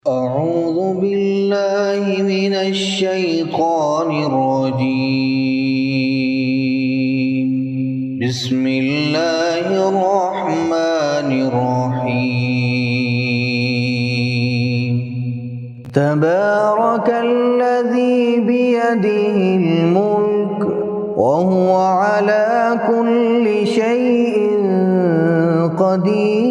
أعوذ بالله من الشيطان الرجيم. بسم الله الرحمن الرحيم. تبارك الذي بيده الملك وهو على كل شيء قدير.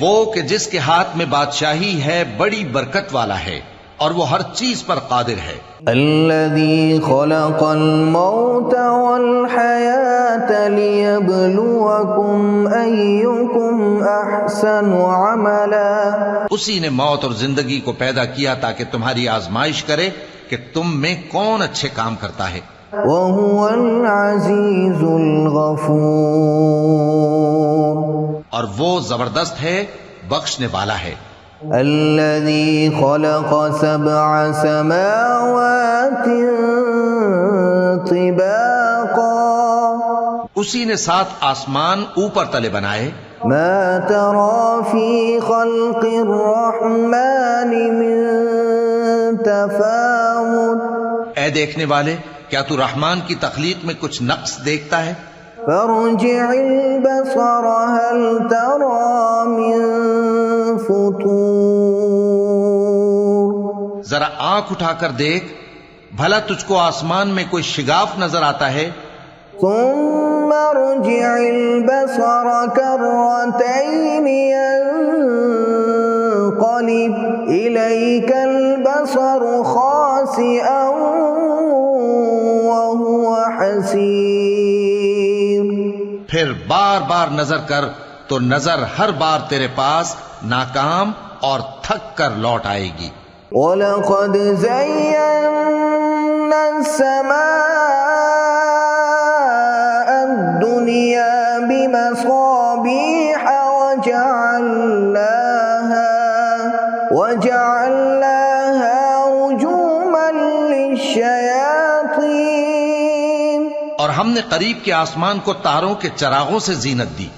وہ کہ جس کے ہاتھ میں بادشاہی ہے بڑی برکت والا ہے اور وہ ہر چیز پر قادر ہے. الذي خلق الموت والحياة ليبلوكم أيكم أحسن عملا. اسی نے موت اور زندگی کو پیدا کیا تاکہ تمہاری آزمائش کرے کہ تم میں کون اچھے کام کرتا ہے. وهو العزيز الغفور. اور وہ زبردست ہے، بخشنے والا ہے. الذي خلق 7 سماوات طباقا. اسی نے 7 آسمان اوپر تلے بنائے. ما ترى في خلق الرحمن من تفاوت. اے دیکھنے والے، کیا تو رحمان کی تخلیق میں کچھ نقص دیکھتا ہے؟ فارجع البصر هل ترى من فطور. ذرا آنکھ اٹھا کر دیکھ، بھلا تجھ کو آسمان میں کوئی شگاف نظر آتا ہے؟ ثم ارجع البصر كرتين ينقلب إليك البصر خاسئا وهو حسير. پھر بار بار نظر کر تو نظر ہر بار تیرے پاس ناکام اور تھک کر لوٹ آئے گی. وَلَقَدْ زَيَّنَّا السَّمَاءَ الدُّنْيَا بِمَصَابِيحَ وَجَعَلْنَاهَا رُجُومًا لِلشَّيَاطِينِ. اور ہم نے قریب کے آسمان کو تاروں کے چراغوں سے زینت دی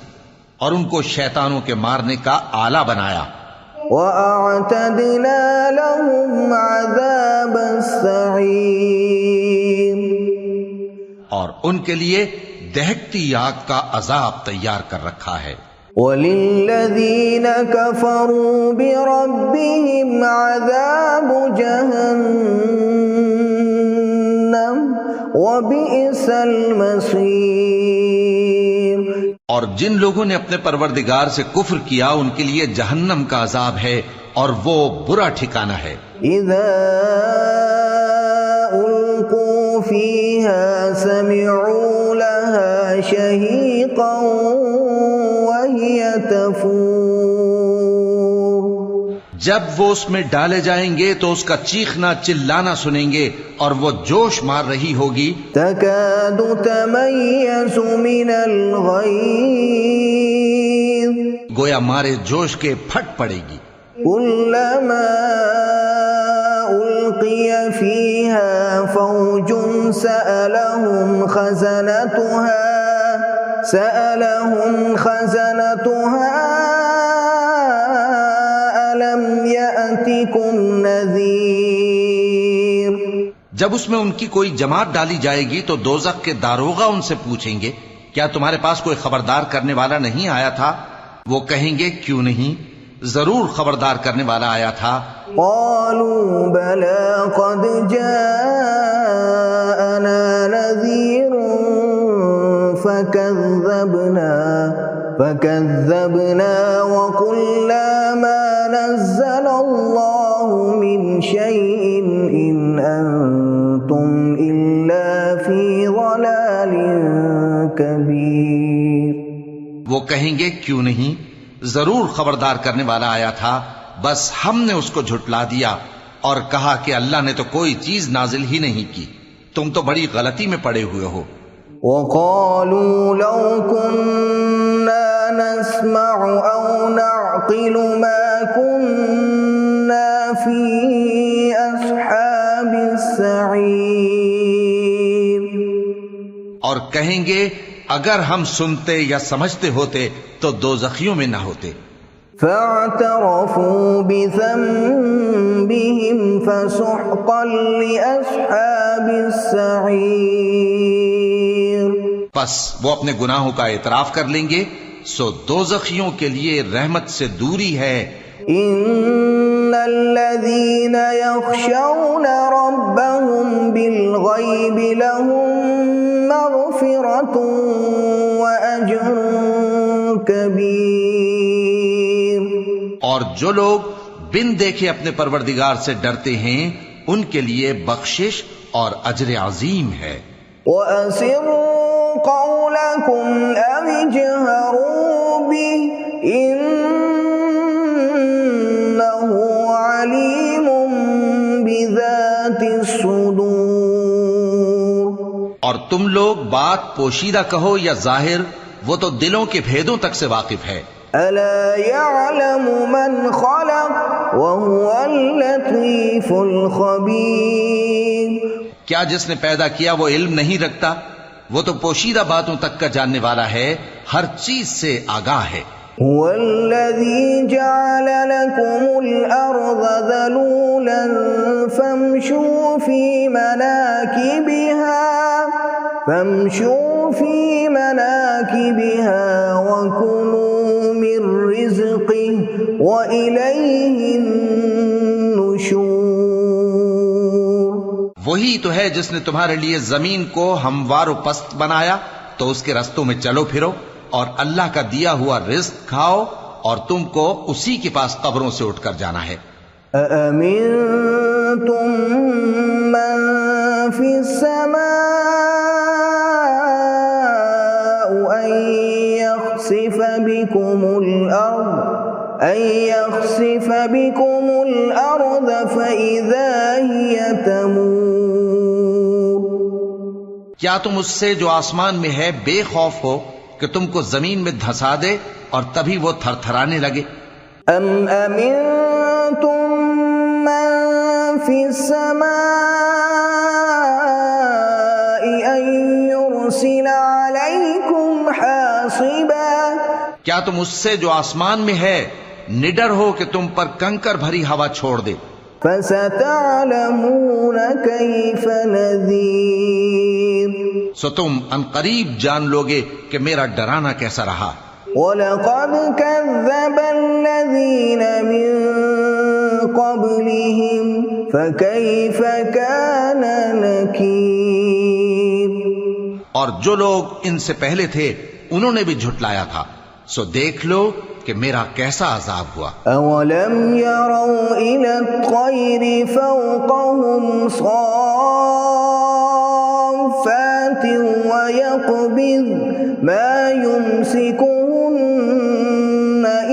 اور ان کو شیطانوں کے مارنے کا آلہ بنایا. وَأَعْتَدْنَا لَهُمْ عَذَابَ السَّعِيرِ. اور ان کے لیے دہکتی آگ کا عذاب تیار کر رکھا ہے. وَلِلَّذِينَ كَفَرُوا بِرَبِّهِمْ عَذَابُ جَهَنَّمَ وَبِئْسَ الْمَصِيرُ. اور جن لوگوں نے اپنے پروردگار سے کفر کیا ان کے لیے جہنم کا عذاب ہے اور وہ برا ٹھکانہ ہے. اذا القوا فيها سمعوا لها شهيقا وهي تفور. جب وہ اس میں ڈالے جائیں گے تو اس کا چیخنا چلانا سنیں گے اور وہ جوش مار رہی ہوگی. تكاد تميز من الغيظ. گویا مارے جوش کے پھٹ پڑے گی. كلما ألقي فيها فوج سألهم خزنتها ألم يأتكم نذير. جب اس میں ان کی کوئی جماعت ڈالی جائے گی تو دوزخ کے داروغہ ان سے پوچھیں گے کیا تمہارے پاس کوئی خبردار کرنے والا نہیں آیا تھا؟ وہ کہیں گے کیوں نہیں، ضرور خبردار کرنے والا آیا تھا. قالوا بلى قد جاءنا نذير فكذبنا وقلنا ما نزل الله من شيء إن أنتم إلا في ضلال كبير. وہ کہیں گے کیوں نہیں، ضرور خبردار کرنے والا آیا تھا، بس ہم نے اس کو جھٹلا دیا اور کہا کہ اللہ نے تو کوئی چیز نازل ہی نہیں کی، تم تو بڑی غلطی میں پڑے ہوئے ہو. وقالوا لو كنا نسمع أو نعقل ما كنا في أصحاب السعير. اور کہیں گے اگر ہم سنتے یا سمجھتے ہوتے تو دوزخیوں میں نہ ہوتے. فاعترفوا بذنبهم فسحقا لأصحاب السعير. پس وہ اپنے گناہوں کا اعتراف کر لیں گے، سو دوزخیوں کے لیے رحمت سے دوری ہے. ان الذين يخشون ربهم بالغيب لهم مغفرة واجر كبير. اور جو لوگ بن دیکھے اپنے پروردگار سے ڈرتے ہیں ان کے لیے بخشش اور اجر عظیم ہے. وَأَسِرُّوا قَوْلَكُمْ أَوِ اجْهَرُوا بِهِ إِنَّهُ عَلِيمٌ بِذَاتِ الصُّدُورِ. اور تم لوگ بات پوشیدہ کہو یا ظاہر، وہ تو دلوں کے بھیدوں تک سے واقف ہے. أَلَا يَعْلَمُ مَنْ خَلَقَ وَهُوَ اللَّطِيفُ الْخَبِيرُ. کیا جس نے پیدا کیا وہ علم نہیں رکھتا؟ وہ تو پوشیدہ باتوں تک کا جاننے والا ہے، ہر چیز سے آگاہ ہے. هو الذي جعل لكم الأرض ذلولا فامشوا في مناكبها وكلوا من رزقه وإليه النشور. وہی تو ہے جس نے تمہارے لیے زمین کو ہموار و پست بنایا، تو اس کے رستوں میں چلو پھرو اور اللہ کا دیا ہوا رزق کھاؤ، اور تم کو اسی کے پاس قبروں سے اٹھ کر جانا ہے. أَأَمِنتُم مَّن فِي السَّمَاءِ أَن يَخْسِفَ بِكُمُ الْأَرْضَ فَإِذَا هِيَ تَمُورُ. کیا تم اس سے جو آسمان میں ہے بے خوف ہو کہ تم کو زمین میں دھسا دے اور تبھی وہ تھر تھرانے لگے؟ ام امنتم من فی السماء ان یرسل علیکم حاصبا. کیا تم اس سے جو آسمان میں ہے نڈر ہو کہ تم پر کنکر بھری ہوا چھوڑ دے؟ فستعلمون کیف نذیر. سو تم ان قریب جان لوگے کہ میرا ڈرانا کیسا رہا. وَلَقَدْ كَذَّبَ الَّذِينَ مِن قَبْلِهِمْ فَكَيْفَ كَانَ نَكِيرِ. اور جو لوگ ان سے پہلے تھے انہوں نے بھی جھٹلایا تھا، سو دیکھ لو کہ میرا کیسا عذاب ہوا. أَوَلَمْ يَرَوْا إِلَى الطَّيْرِ فَوْقَهُمْ صَافَّاتٍ وَيَقْبِضْنَ مَا يُمْسِكُهُنَّ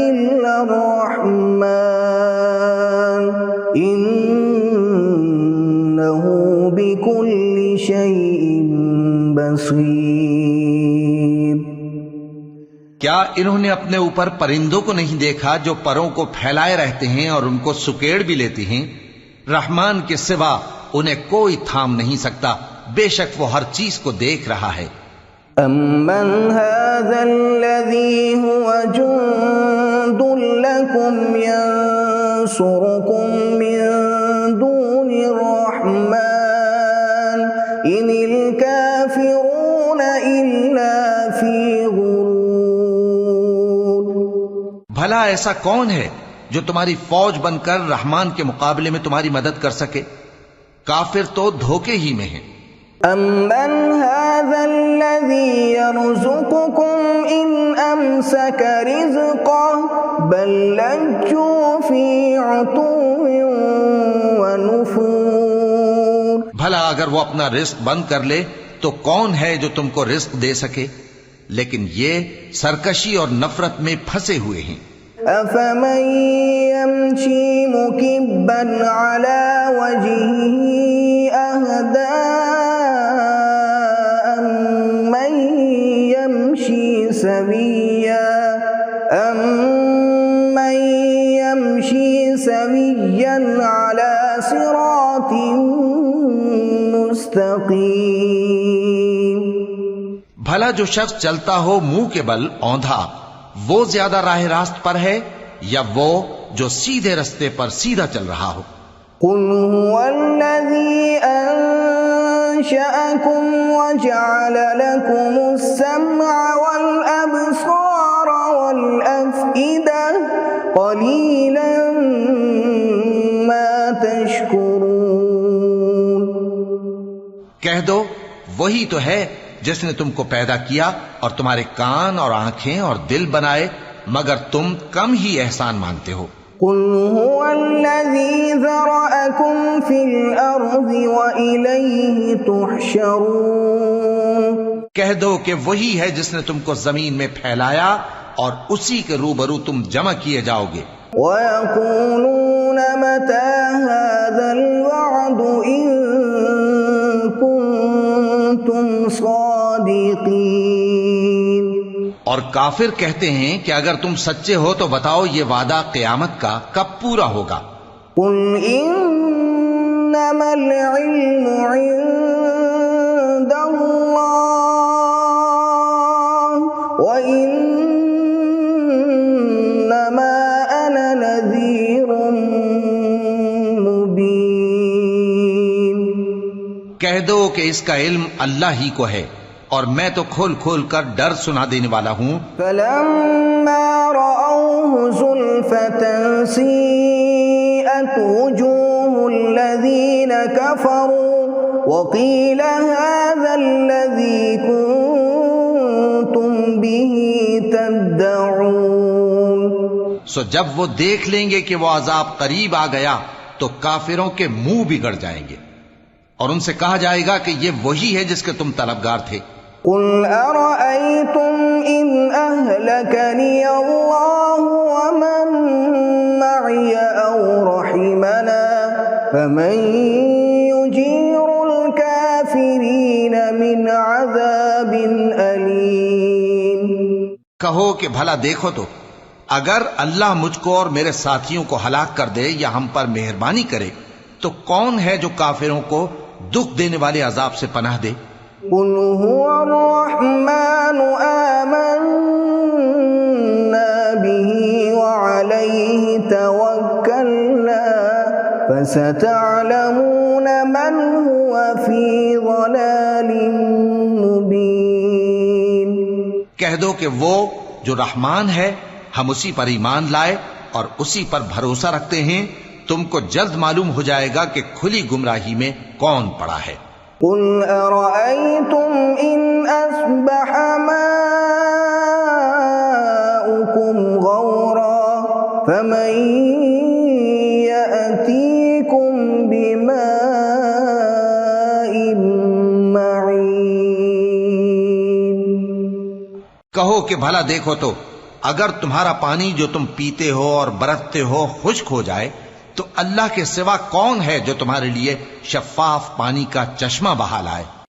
إِلَّا الرَّحْمَنُ إِنَّهُ بِكُلِّ شَيْءٍ بَصِيرٌ. کیا انہوں نے اپنے اوپر پرندوں کو نہیں دیکھا جو پروں کو پھیلائے رہتے ہیں اور ان کو سکیڑ بھی لیتے ہیں؟ رحمان کے سوا انہیں کوئی تھام نہیں سکتا، بے شک وہ ہر چیز کو دیکھ رہا ہے. أَمَّنْ هَذَا الَّذِي هُوَ جُندٌ لَكُمْ يَنصُرُكُمْ مِن دُونِ الرَّحْمَنِ إِنِ الْكَافِرُونَ إِلَّا فِي غُرُورٍ. بھلا ایسا کون ہے جو تمہاری فوج بن کر رحمان کے مقابلے میں تمہاری مدد کر سکے؟ کافر تو دھوکے ہی میں ہیں. أَمَّنْ هَذَا الَّذِي يَرْزُقُكُمْ إِنْ أَمْسَكَ رِزْقَهُ بَل لَّجُّوا فِي عُتُوٍّ وَنُفُورٍ. بھلا اگر وہ اپنا رزق بند کر لے تو کون ہے جو تم کو رزق دے سکے؟ لیکن یہ سرکشی اور نفرت میں پھنسے ہوئے ہیں. أَفَمَن يَمْشِي مُكِبًّا عَلَى وَجْهِهِ أَهْدَىٰ أَمَّن يَمْشِي سَوِيًّا عَلَى صِرَاطٍ مُسْتَقِيمٍ. بھلا جو شخص چلتا ہو منہ کے بل اوندھا، وہ زیادہ راہ راست پر ہے یا وہ جو سیدھے رستے پر سیدھا چل رہا ہو؟ قل هو الذي أنشأكم وجعل لكم السمع والأبصار والأفئدة قليلا ما تشكرون۔ کہہ دو وہی تو ہے جس نے تم کو پیدا کیا اور تمہارے کان اور آنکھیں اور دل بنائے، مگر تم کم ہی احسان مانتے ہو۔ قل هو الذي ذرأكم في الأرض وإليه تحشرون۔ کہہ دو کہ وہی ہے جس نے تم کو زمین میں پھیلایا اور اسی کے روبرو تم جمع کیے جاؤ گے۔ وَيَقُولُونَ مَتَى هَذَا الْوَعْدُ إِن كُنتُمْ صَادِقِينَ۔ اور کافر کہتے ہیں کہ اگر تم سچے ہو تو بتاؤ یہ وعدہ قیامت کا کب پورا ہوگا؟ قُلْ إِنَّمَا الْعِلْمُ عِندَ اللَّهِ وَإِنَّمَا أَنَا نَذِيرٌ مُبِينٌ۔ کہہ دو کہ اس کا علم اللہ ہی کو ہے اور میں تو کھول کھول کر ڈر سنا دینے والا ہوں۔ فَلَمَّا رَأَوْهُ زُلْفَةً سِيئَتْ وُجُوهُ الَّذِينَ كَفَرُوا وَقِيلَ هَذَا الَّذِي كُنتُمْ بِهِ تَدَّعُونَ۔ سو جب وہ دیکھ لیں گے کہ وہ عذاب قریب آ گیا تو کافروں کے منہ بگڑ جائیں گے اور ان سے کہا جائے گا کہ یہ وہی ہے جس کے تم طلبگار تھے۔ قُلْ أَرَأَيْتُمْ إِنْ أَهْلَكَنِيَ اللَّهُ وَمَن مَّعِيَ أَوْ رَحِمَنَا فَمَن يُجِيرُ الْكَافِرِينَ مِنْ عَذَابٍ أَلِيمٍ۔ کہو کہ بھلا دیکھو تو اگر اللہ مجھ کو اور میرے ساتھیوں کو ہلاک کر دے یا ہم پر مہربانی کرے تو کون ہے جو کافروں کو دکھ دینے والے عذاب سے پناہ دے؟ قُلْ هُوَ الرَّحْمَنُ آمَنَّا بِهِ وَعَلَيْهِ تَوَكَّلْنَا فَسَتَعْلَمُونَ مَنْ هُوَ فِي ضَلَالٍ مُبِينٍ۔ کہہ دو کہ وہ جو رحمان ہے ہم اسی پر ایمان لائے اور اسی پر بھروسہ رکھتے ہیں، تم کو جلد معلوم ہو جائے گا کہ کھلی گمراہی میں کون پڑا ہے۔ قُلْ أَرَأَيْتُمْ إِنْ أَصْبَحَ مَاؤُكُمْ غَوْرًا فَمَن يَأْتِيكُم بِمَاءٍ مَّعِينٍ۔ کہو کہ بھلا دیکھو تو اگر تمہارا پانی جو تم پیتے ہو اور برتتے ہو خشک ہو جائے تو اللہ کے سوا کون ہے جو تمہارے لیے شفاف پانی کا چشمہ بہا لائے؟